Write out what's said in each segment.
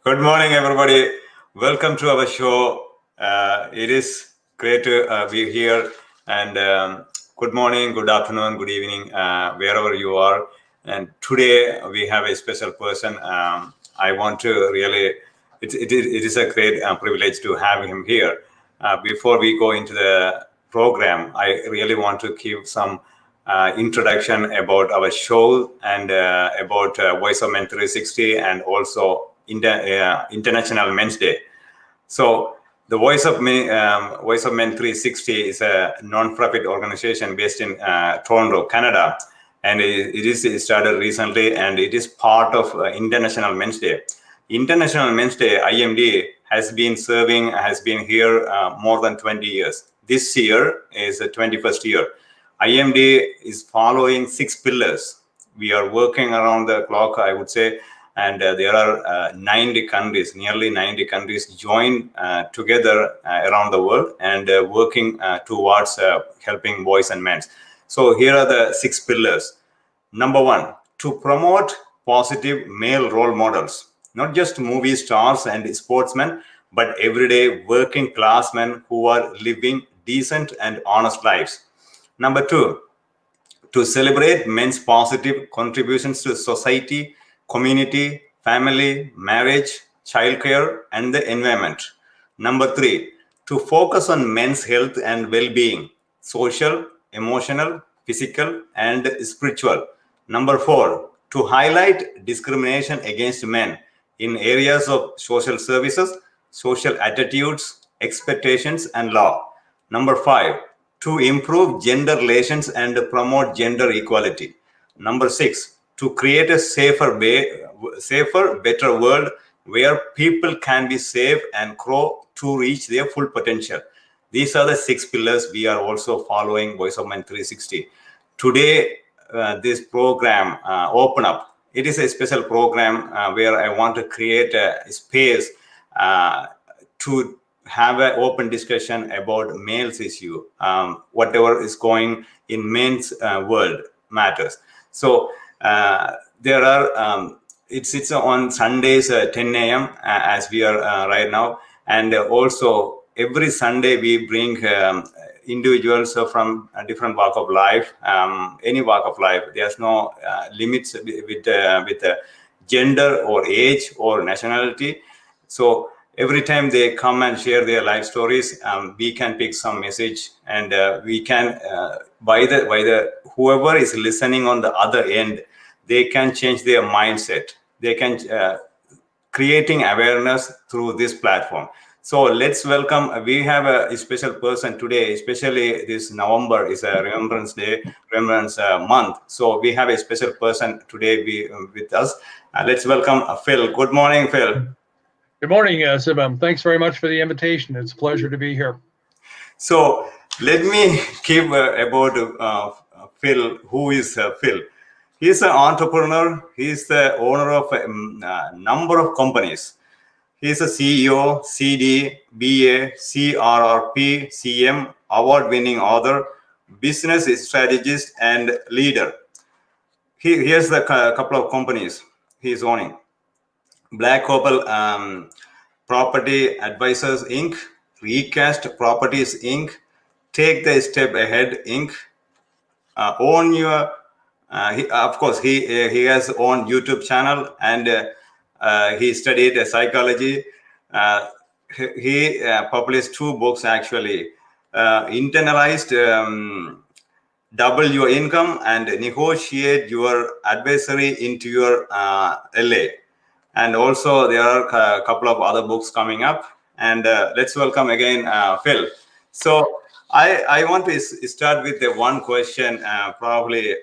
Good morning, everybody. Welcome to our show. It is great to be here. And good morning, good afternoon, good evening, wherever you are. And today we have a special person. I want to really, it is a great privilege to have him here. Before we go into the program, I really want to give some introduction about our show and about Voice of Men 360 and also International Men's Day. So the Voice of Men 360 is a non-profit organization based in Toronto, Canada, and it is started recently, and it is part of International Men's Day. International Men's Day (IMD) has been here more than 20 years. This year is the 21st year. IMD is following 6 pillars. We are working around the clock, I would say, and there are 90 countries, nearly 90 countries join together around the world and working towards helping boys and men. So here are the 6 pillars. Number 1, to promote positive male role models, not just movie stars and sportsmen, but everyday working class men who are living decent and honest lives. Number 2, to celebrate men's positive contributions to society, community, family, marriage, childcare, and the environment. Number 3, to focus on men's health and well-being, social, emotional, physical, and spiritual. Number 4, to highlight discrimination against men in areas of social services, social attitudes, expectations, and law. Number 5, to improve gender relations and promote gender equality. Number 6, to create a safer, better world where people can be safe and grow to reach their full potential. These are the 6 pillars we are also following Voice of Men 360. Today, this program open up. It is a special program where I want to create a space to have an open discussion about males issue. Whatever is going in men's world matters. So there are it's on Sundays 10 a.m. As we are right now, and also every Sunday we bring individuals from a different walk of life, any walk of life. There's no limits with gender or age or nationality. So every time they come and share their life stories, we can pick some message, and we can by the whoever is listening on the other end, they can change their mindset. They can creating awareness through this platform. So let's welcome. We have a special person today, especially this November is a Remembrance Day, Remembrance Month. So we have a special person today with us. Let's welcome Phil. Good morning, Phil. Good morning, Sibam. Thanks very much for the invitation. It's a pleasure to be here. So let me give about Phil. Who is Phil? He's an entrepreneur. He's the owner of a number of companies. He's a CEO, CD, BA, CRRP, CM, award-winning author, business strategist, and leader. Here's the couple of companies he's owning. Black Opal Property Advisors Inc., Recast Properties Inc., Take the Step Ahead Inc., Own Your. Of course, he has own YouTube channel, and he studied psychology. He published 2 books actually. Internalized Double Your Income and Negotiate Your Adversary into Your LA. And also there are a couple of other books coming up. And let's welcome again Phil. So I want to start with the one question. Probably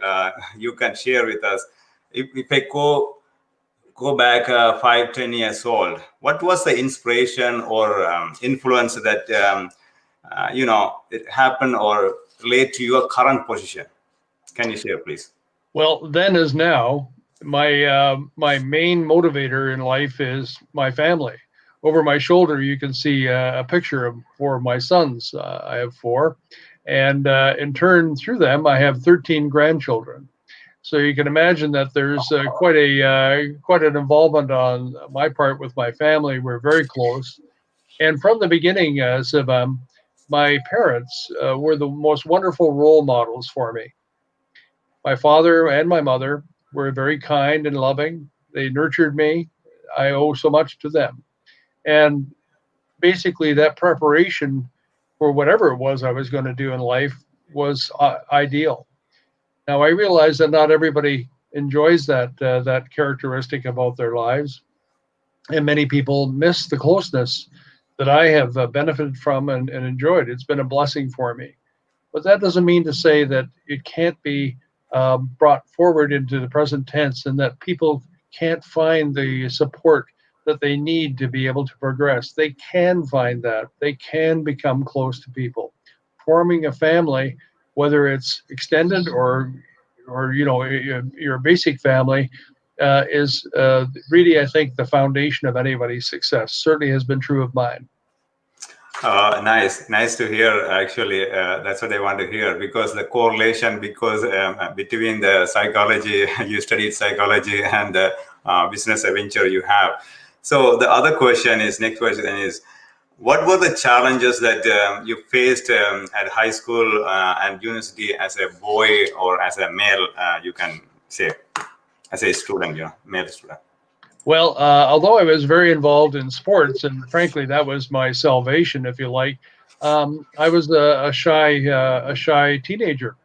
you can share with us. If I go back 5-10 years old, what was the inspiration or influence that it happened or relate to your current position? Can you share, please? Well, then as now, my main motivator in life is my family. Over my shoulder, you can see a picture of 4 of my sons. I have 4, and in turn, through them, I have 13 grandchildren. So you can imagine that there's quite an involvement on my part with my family. We're very close, and from the beginning, Siva, my parents were the most wonderful role models for me. My father and my mother were very kind and loving. They nurtured me. I owe so much to them. And basically, that preparation for whatever it was I was going to do in life was ideal. Now, I realize that not everybody enjoys that characteristic about their lives, and many people miss the closeness that I have benefited from and enjoyed. It's been a blessing for me. But that doesn't mean to say that it can't be brought forward into the present tense and that people can't find the support that they need to be able to progress. They can find that. They can become close to people. Forming a family, whether it's extended or your basic family, is really, I think, the foundation of anybody's success. Certainly has been true of mine. Nice to hear. Actually, that's what I want to hear, because the correlation, because between the psychology, you studied psychology, and the business adventure you have. So the other question is, next question is, what were the challenges that you faced at high school and university as a boy or as a male? You can say as a student, male student. Well, although I was very involved in sports, and frankly, that was my salvation, if you like, I was a shy teenager,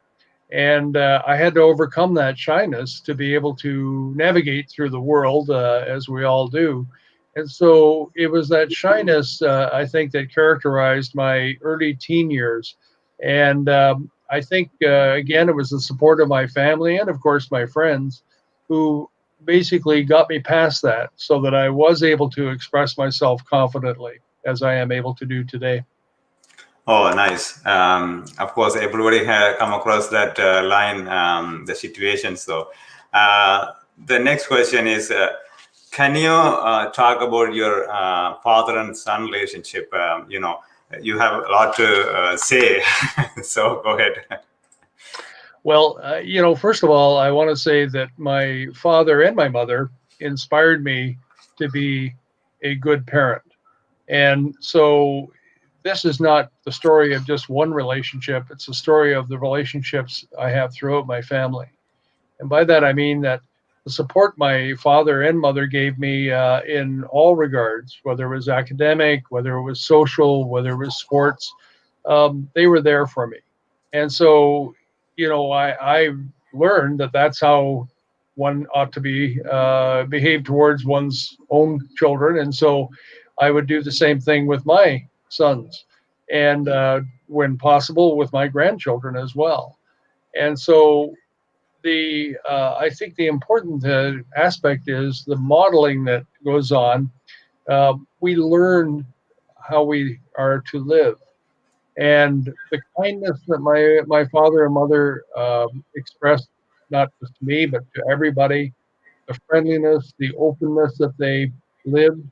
and I had to overcome that shyness to be able to navigate through the world, as we all do. And so it was that shyness, I think, that characterized my early teen years. And I think, again, it was the support of my family and, of course, my friends who basically got me past that so that I was able to express myself confidently as I am able to do today. Oh, nice. Of course, everybody has come across that line, the situation. So, the next question is, can you talk about your father and son relationship? You have a lot to say, so go ahead. Well, first of all, I want to say that my father and my mother inspired me to be a good parent. And so this is not the story of just one relationship, it's the story of the relationships I have throughout my family. And by that, I mean that the support my father and mother gave me in all regards, whether it was academic, whether it was social, whether it was sports, they were there for me. And so, I learned that that's how one ought to be behave towards one's own children. And so I would do the same thing with my sons and when possible with my grandchildren as well. And so the I think the important aspect is the modeling that goes on. We learn how we are to live, and the kindness that my father and mother expressed, not just to me but to everybody, the friendliness, the openness that they lived,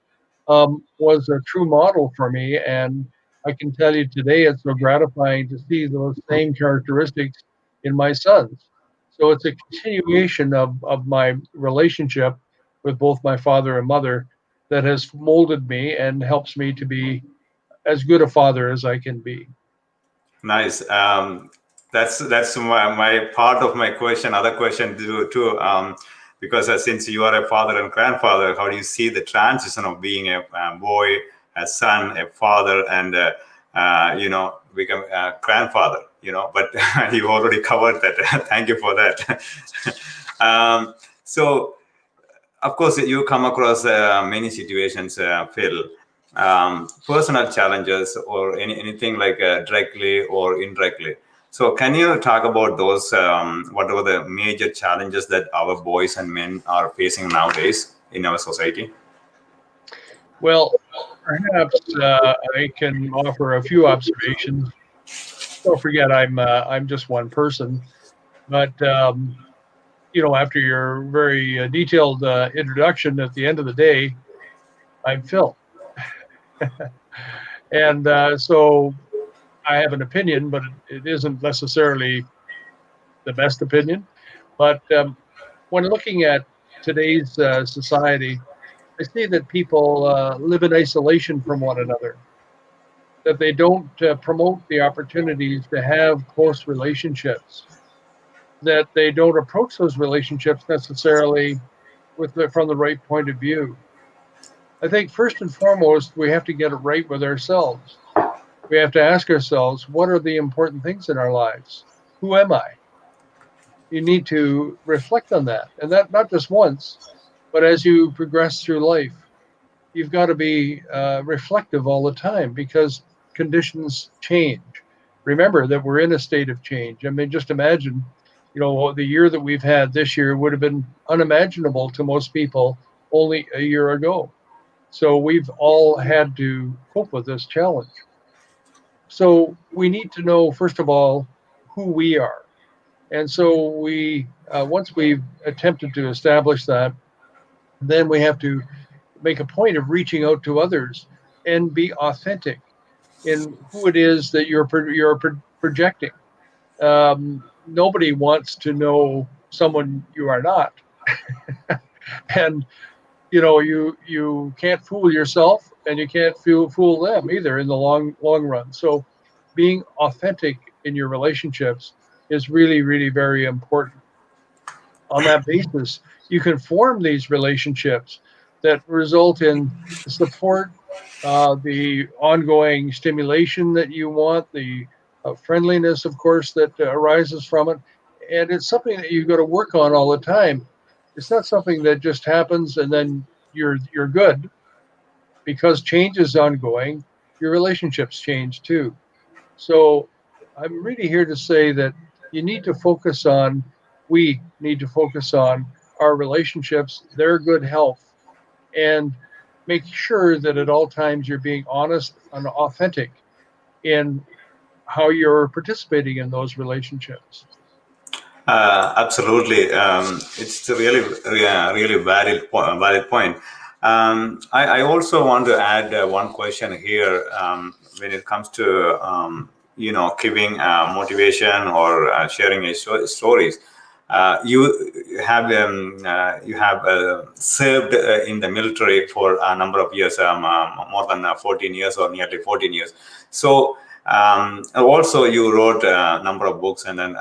was a true model for me. And I can tell you today, it's so gratifying to see those same characteristics in my sons. So it's a continuation of my relationship with both my father and mother that has molded me and helps me to be as good a father as I can be. Nice. That's my part of my question. Other question too. Because since you are a father and grandfather, how do you see the transition of being a boy, a son, a father, and become a grandfather? But you already covered that. Thank you for that. So of course, you come across many situations, Phil, personal challenges or anything like directly or indirectly. So, can you talk about those? What are the major challenges that our boys and men are facing nowadays in our society? Well, perhaps I can offer a few observations. Don't forget, I'm just one person, but after your very detailed introduction, at the end of the day, I'm Phil, and so I have an opinion, but it isn't necessarily the best opinion. But when looking at today's society, I see that people live in isolation from one another, that they don't promote the opportunities to have close relationships, that they don't approach those relationships necessarily from the right point of view. I think first and foremost, we have to get it right with ourselves. We have to ask ourselves, what are the important things in our lives? Who am I? You need to reflect on that, and that not just once, but as you progress through life. You've got to be reflective all the time because conditions change. Remember that we're in a state of change. I mean, just imagine, the year that we've had this year would have been unimaginable to most people only a year ago. So we've all had to cope with this challenge. So we need to know, first of all, who we are. And so once we've attempted to establish that, then we have to make a point of reaching out to others and be authentic in who it is that you're projecting. Nobody wants to know someone you are not, and you can't fool yourself, and you can't fool them either in the long run. So, being authentic in your relationships is really, really very important. On that basis, you can form these relationships that result in the support, the ongoing stimulation that you want, the friendliness, of course, that arises from it. And it's something that you've got to work on all the time. It's not something that just happens and then you're good, because change is ongoing. Your relationships change too. So I'm really here to say that you need to focus on, we need to focus on our relationships, their good health, and make sure that at all times you're being honest and authentic in how you're participating in those relationships. Absolutely, it's a really, really valid point. I also want to add one question here when it comes to giving motivation or sharing stories. You have served in the military for a number of years, more than 14 years or nearly 14 years. So also you wrote a number of books, and then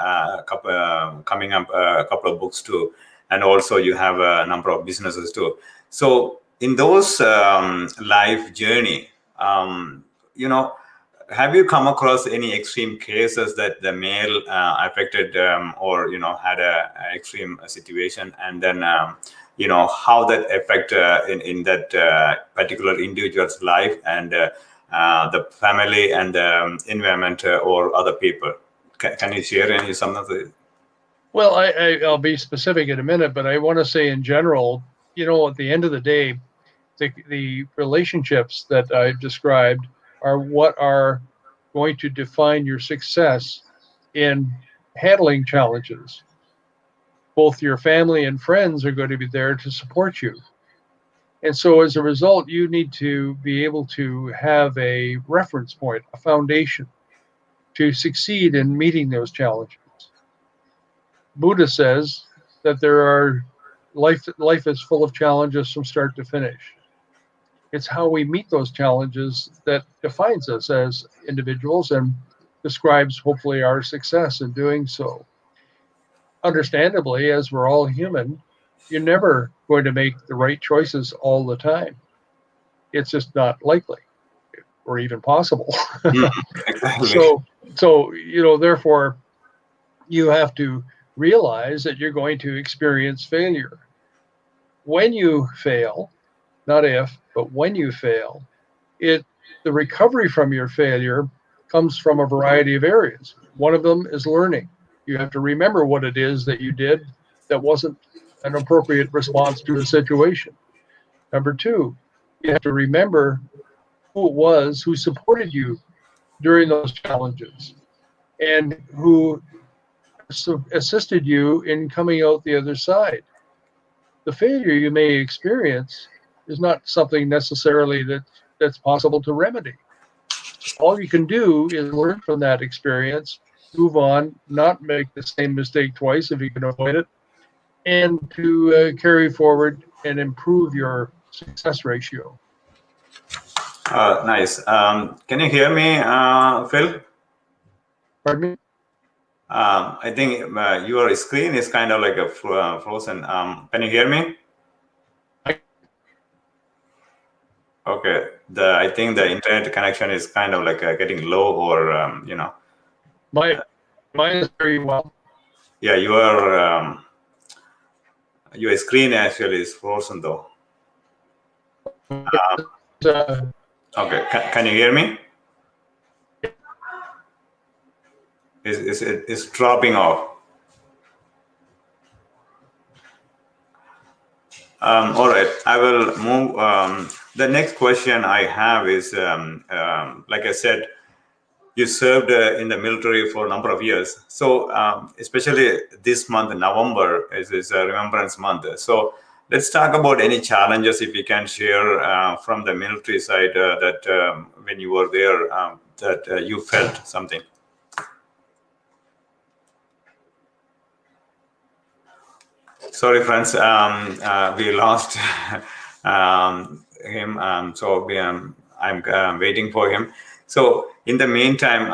coming up a couple of books too, and also you have a number of businesses too. So in those life journey, have you come across any extreme cases that the male affected or had a extreme situation, and then how that affect in that particular individual's life and the family and the environment or other people? Can you share any some of the? Well, I'll be specific in a minute, but I want to say in general, at the end of the day, the relationships that I've described are what are going to define your success in handling challenges. Both your family and friends are going to be there to support you. And so as a result, you need to be able to have a reference point, a foundation to succeed in meeting those challenges. Buddha says that life is full of challenges from start to finish. It's how we meet those challenges that defines us as individuals and describes hopefully our success in doing so. Understandably, as we're all human, you're never going to make the right choices all the time. It's just not likely or even possible. Exactly. So therefore, you have to realize that you're going to experience failure. When you fail, not if, but when you fail, the recovery from your failure comes from a variety of areas. One of them is learning. You have to remember what it is that you did that wasn't an appropriate response to the situation. Number two, you have to remember who it was who supported you during those challenges and who assisted you in coming out the other side. The failure you may experience is not something necessarily that's possible to remedy. All you can do is learn from that experience, move on, not make the same mistake twice if you can avoid it, and to carry forward and improve your success ratio. Nice. Can you hear me, Phil? Pardon me? I think your screen is kind of like a frozen. Can you hear me? Okay. I think the internet connection is kind of like getting low, or Mine is very well. Yeah, your screen actually is frozen though. Okay. Can you hear me? It's dropping off. All right, I will move. The next question I have is, like I said, you served in the military for a number of years. So, especially this month, November, is a Remembrance Month. So, let's talk about any challenges, if you can share from the military side, that when you were there, that you felt something. Sorry, friends, we lost him. I'm waiting for him. So in the meantime,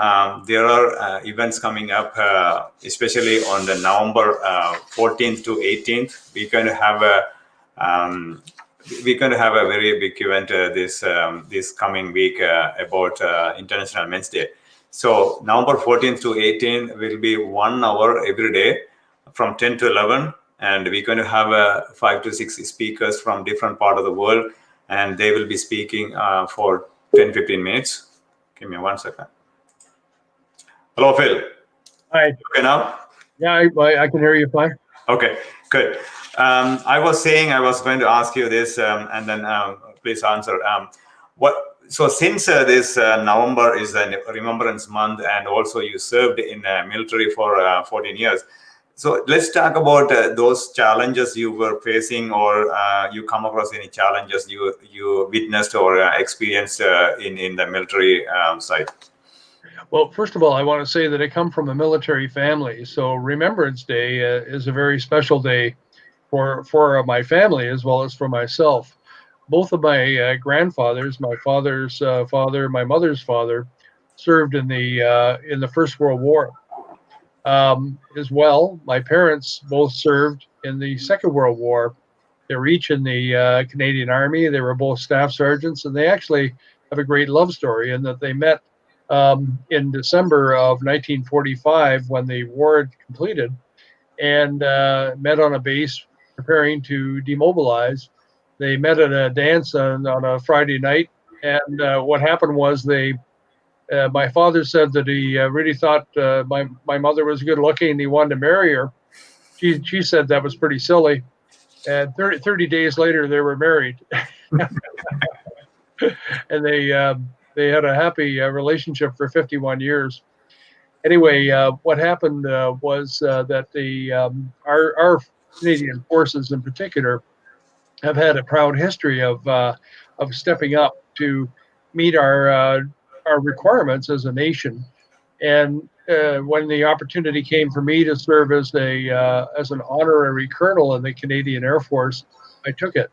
there are events coming up, especially on the November 14th to 18th. We're going to have a very big event this coming week about International Men's Day. So November 14th to 18th will be 1 hour every day from 10 to 11. And we're going to have 5 to 6 speakers from different part of the world, and they will be speaking for 10-15 minutes. Give me 1 second. Hello, Phil. Hi. Okay now? Yeah, I can hear you fine. Okay, good. I was saying I was going to ask you this, and then please answer. So since this November is a Remembrance Month, and also you served in military for 14 years. So let's talk about those challenges you were facing, or you come across any challenges you witnessed or experienced in the military side. Well, first of all, I want to say that I come from a military family, so Remembrance Day is a very special day for my family as well as for myself. Both of my grandfathers, my father's father, my mother's father, served in the First World War. As well, my parents both served in the Second World War. They were each in the Canadian Army. They were both staff sergeants, and they actually have a great love story in that they met in December of 1945 when the war had completed, and met on a base preparing to demobilize. They met at a dance on a Friday night, and what happened was my father said that he really thought my mother was good looking and he wanted to marry her. She said that was pretty silly. And 30 days later, they were married. And they had a happy relationship for 51 years. Anyway, what happened was that our Canadian forces in particular have had a proud history of stepping up to meet our requirements as a nation. And when the opportunity came for me to serve as an honorary colonel in the Canadian Air Force, I took it.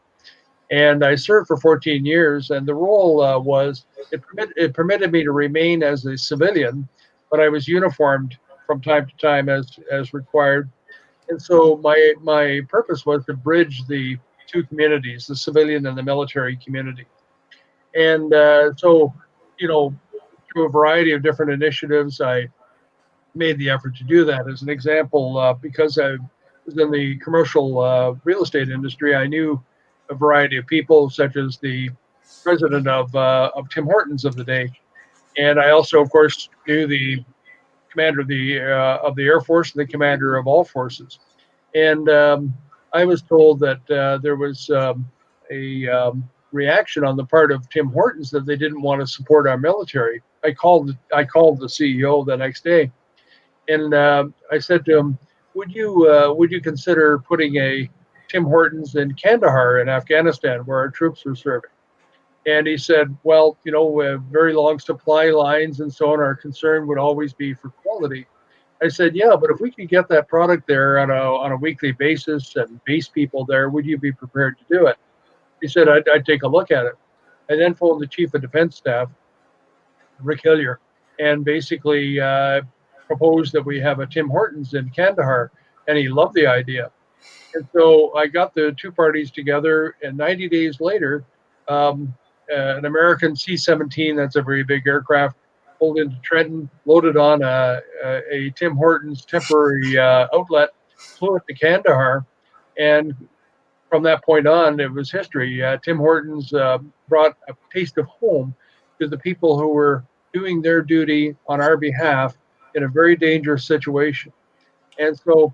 And I served for 14 years, and the role it permitted me to remain as a civilian, but I was uniformed from time to time as required. And so my purpose was to bridge the two communities, the civilian and the military community. And so, through a variety of different initiatives, I made the effort to do that. As an example, because I was in the commercial real estate industry, I knew a variety of people, such as the president of Tim Hortons of the day, and I also, of course, knew the commander of the Air Force and the commander of all forces. And I was told that there was a reaction on the part of Tim Hortons that they didn't want to support our military. I called the CEO the next day, and I said to him, would you consider putting a Tim Hortons in Kandahar in Afghanistan, where our troops were serving? And he said, well, very long supply lines and so on, our concern would always be for quality. I said, yeah, but if we could get that product there on a weekly basis and base people there, would you be prepared to do it? He said, I'd take a look at it. I then phoned the chief of defense staff, Rick Hillier, and basically proposed that we have a Tim Hortons in Kandahar, and he loved the idea. And so I got the two parties together, and 90 days later, um, an American C-17, that's a very big aircraft, pulled into Trenton, loaded on a Tim Hortons temporary outlet, flew it to Kandahar, and from that point on, it was history. Tim Hortons brought a taste of home to the people who were doing their duty on our behalf in a very dangerous situation. And so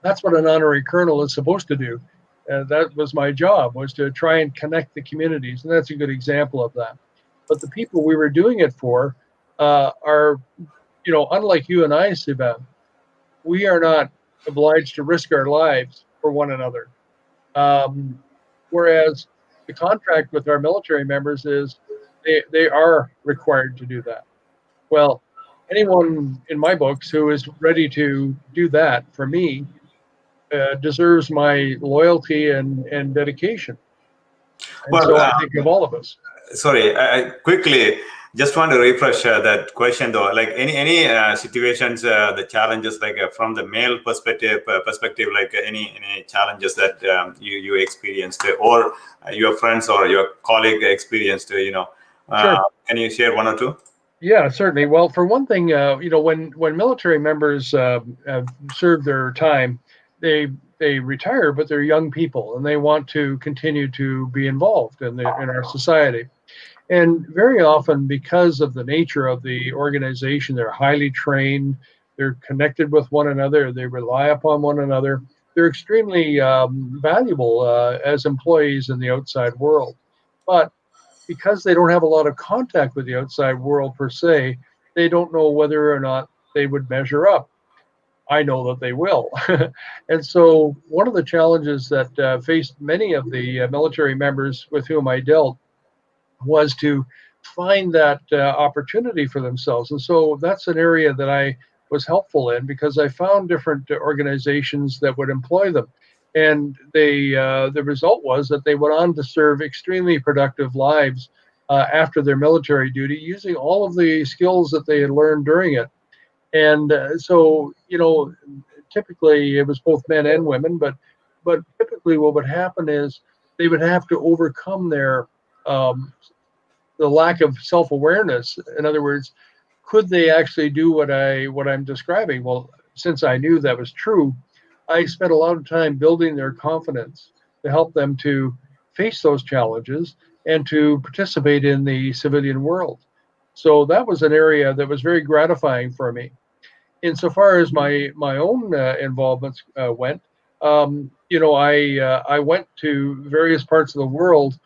that's what an honorary colonel is supposed to do. That was my job, was to try and connect the communities, and that's a good example of that. But the people we were doing it for are, unlike you and I, Sivan, we are not obliged to risk our lives for one another. Um, Whereas the contract with our military members is they are required to do that. Well, anyone in my books who is ready to do that for me deserves my loyalty and dedication. And Well, so I think of all of us. sorry, I quickly just want to refresh that question though. Like any situations, the challenges, like from the male perspective, like any challenges that you experienced, or your friends or your colleague experienced, Sure. can you share one or two? Yeah, certainly. Well, for one thing, when military members serve their time, they retire, but they're young people and they want to continue to be involved in our society. And very often, because of the nature of the organization, they're highly trained, they're connected with one another, they rely upon one another. They're extremely valuable as employees in the outside world. But because they don't have a lot of contact with the outside world per se, they don't know whether or not they would measure up. I know that they will. And so, one of the challenges that faced many of the military members with whom I dealt was to find that opportunity for themselves. And so that's an area that I was helpful in because I found different organizations that would employ them. And the result was that they went on to serve extremely productive lives after their military duty using all of the skills that they had learned during it. And so, typically it was both men and women, but typically what would happen is they would have to overcome their um, the lack of self-awareness. In other words, could they actually do what I'm describing? Well, since I knew that was true, I spent a lot of time building their confidence to help them to face those challenges and to participate in the civilian world. So that was an area that was very gratifying for me. Insofar as my own involvements went, I went to various parts of the world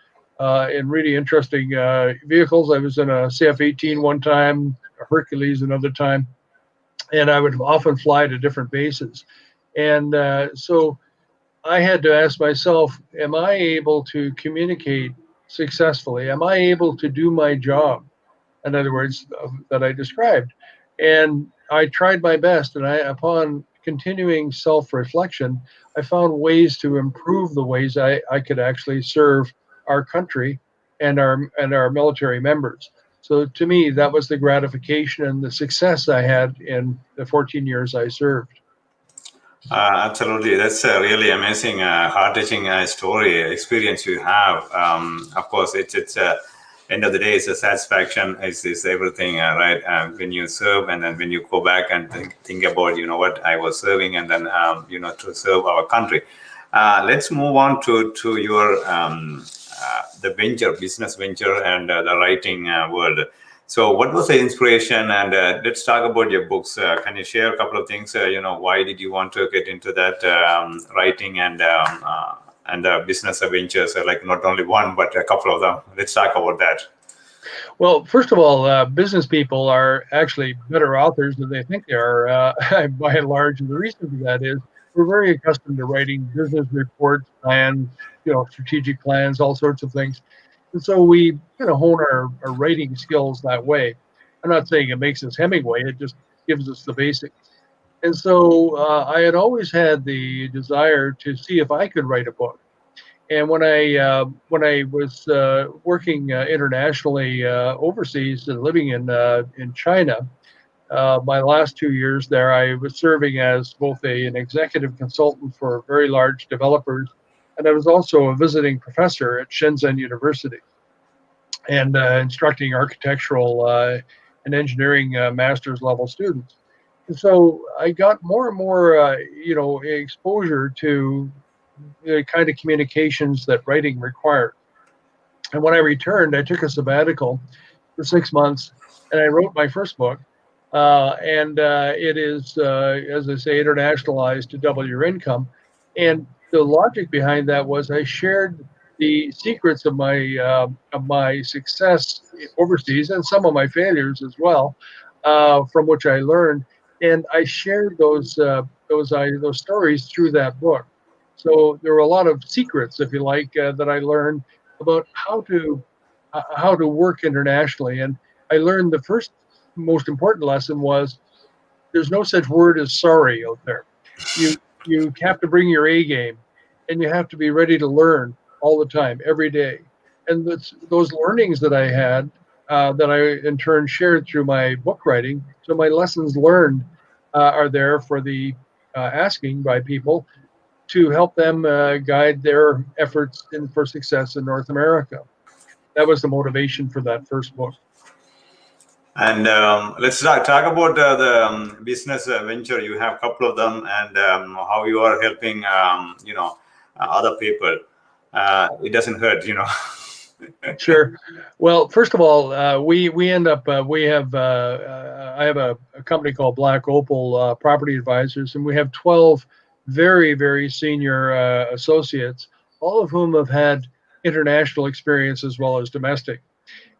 in really interesting vehicles. I was in a CF-18 one time, a Hercules another time, and I would often fly to different bases. And so I had to ask myself, am I able to communicate successfully? Am I able to do my job? In other words, that I described. And I tried my best, and upon continuing self-reflection, I found ways to improve the ways I could actually serve our country and our military members. So to me, that was the gratification and the success I had in the 14 years I served. Absolutely, that's a really amazing, heart-touching story experience you have. Of course, it's end of the day, it's a satisfaction. Is everything right? When you serve, and then when you go back and think about, what I was serving, and then to serve our country. Let's move on to your the business venture, and the writing world. So, what was the inspiration? And let's talk about your books. Can you share a couple of things? Why did you want to get into that writing and business ventures? Like not only one, but a couple of them. Let's talk about that. Well, first of all, business people are actually better authors than they think they are, by and large. And the reason for that is we're very accustomed to writing business reports, plans, strategic plans, all sorts of things. And so we hone our writing skills that way. I'm not saying it makes us Hemingway, it just gives us the basics. And so I had always had the desire to see if I could write a book. And when I was working internationally overseas and living in China, my last 2 years there, I was serving as both an executive consultant for very large developers, and I was also a visiting professor at Shenzhen University and instructing architectural and engineering master's level students. And so I got more and more, exposure to the kind of communications that writing required. And when I returned, I took a sabbatical for 6 months, and I wrote my first book. And it is, as I say, internationalized to double your income. And the logic behind that was I shared the secrets of my success overseas and some of my failures as well, from which I learned. And I shared those stories through that book. So there were a lot of secrets, if you like, that I learned about how to work internationally. And I learned the first most important lesson was there's no such word as sorry out there. You have to bring your A game, and you have to be ready to learn all the time, every day. And those learnings that I had, that I in turn shared through my book writing. So my lessons learned are there for the asking by people to help them guide their efforts for success in North America. That was the motivation for that first book. And let's talk about the business venture. You have a couple of them, and how you are helping, other people. It doesn't hurt, Sure. Well, first of all, we end up we have I have a company called Black Opal Property Advisors, and we have 12 very senior associates, all of whom have had international experience as well as domestic.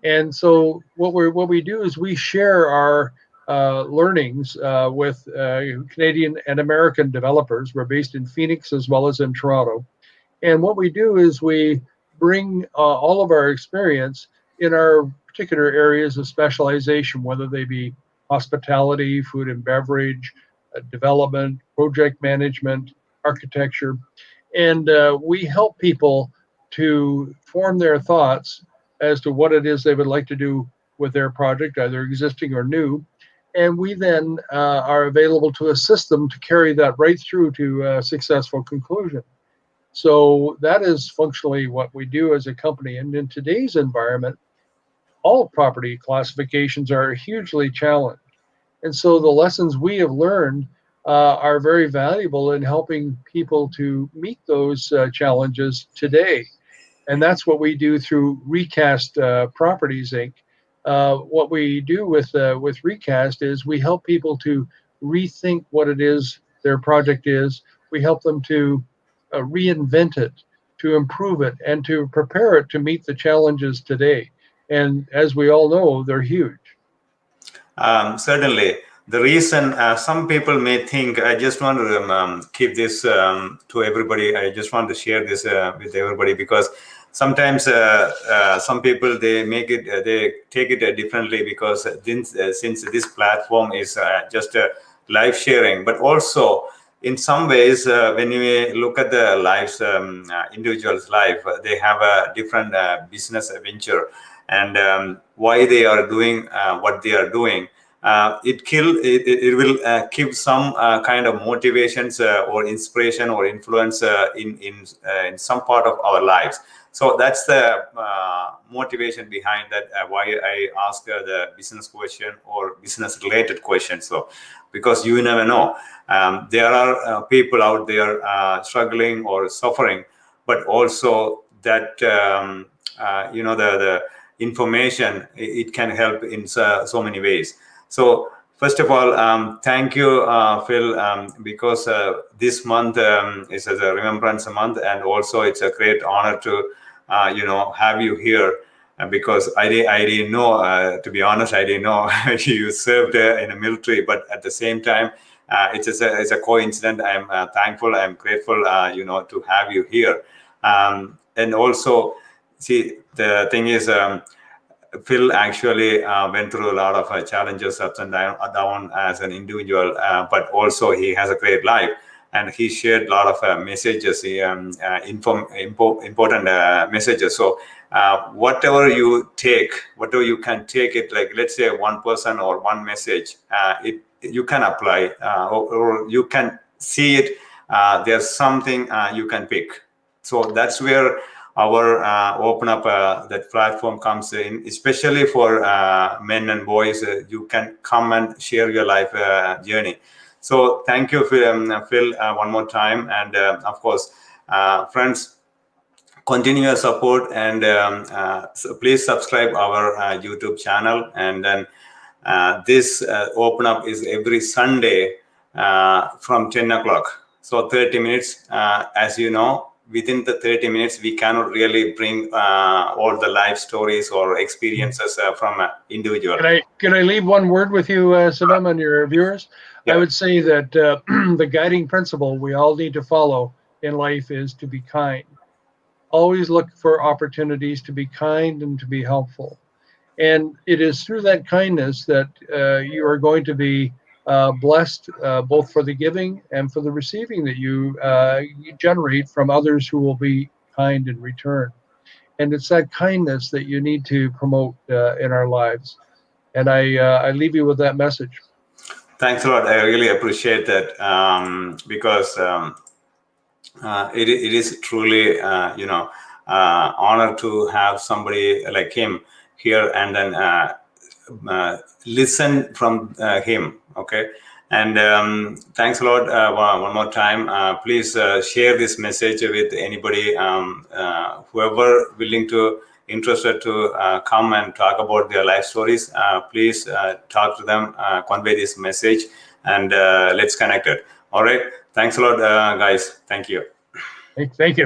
And so what we do is we share our learnings with Canadian and American developers. We're based in Phoenix as well as in Toronto. And what we do is we bring all of our experience in our particular areas of specialization, whether they be hospitality, food and beverage, development, project management, architecture. And we help people to form their thoughts as to what it is they would like to do with their project, either existing or new. And we then are available to assist them to carry that right through to a successful conclusion. So that is functionally what we do as a company. And in today's environment, all property classifications are hugely challenged. And so the lessons we have learned are very valuable in helping people to meet those challenges today. And that's what we do through Recast Properties Inc. What we do with Recast is we help people to rethink what it is their project is. We help them to reinvent it, to improve it, and to prepare it to meet the challenges today. And as we all know, they're huge. Certainly. The reason some people may think, I just want to keep this to everybody. I just want to share this with everybody, because sometimes some people, they make it, they take it differently, because since this platform is just live sharing, but also in some ways, when you look at the lives, individuals' life, they have a different business venture, and why they are doing what they are doing. It will give some kind of motivations or inspiration or influence in some part of our lives. So that's the motivation behind that, why I ask the business question or business related question. So because you never know, there are people out there struggling or suffering, but also that the information, it can help in so many ways. So first of all, thank you, Phil, because this month is as a remembrance month, and also it's a great honor to have you here. Because I didn't know, to be honest, I didn't know you served in the military, but at the same time, it's a coincidence. I'm thankful, I'm grateful, to have you here. And also, see, the thing is, Phil actually went through a lot of challenges, ups and down as an individual, but also he has a great life. And he shared a lot of messages, important messages. So whatever you can take it, like let's say one person or one message, you can apply, or you can see it. There's something you can pick. So that's where our open up that platform comes in, especially for men and boys. You can come and share your life journey. So thank you, Phil, one more time. And of course, friends, continue your support, and so please subscribe our YouTube channel. And then this open up is every Sunday from 10 o'clock. So 30 minutes, as you know, within the 30 minutes, we cannot really bring all the life stories or experiences from an individual. Can I leave one word with you, Sivam, and your viewers? Yeah. I would say that the guiding principle we all need to follow in life is to be kind. Always look for opportunities to be kind and to be helpful. And it is through that kindness that you are going to be blessed, both for the giving and for the receiving that you generate from others who will be kind in return. And it's that kindness that you need to promote in our lives. And I leave you with that message. Thanks a lot. I really appreciate that, because it is truly, honor to have somebody like him here, and then listen from him. Okay. And thanks a lot. One more time, please share this message with anybody, whoever willing to interested to come and talk about their life stories. Please talk to them, convey this message, and let's connect it. All right. Thanks a lot, guys. Thank you. Thank you.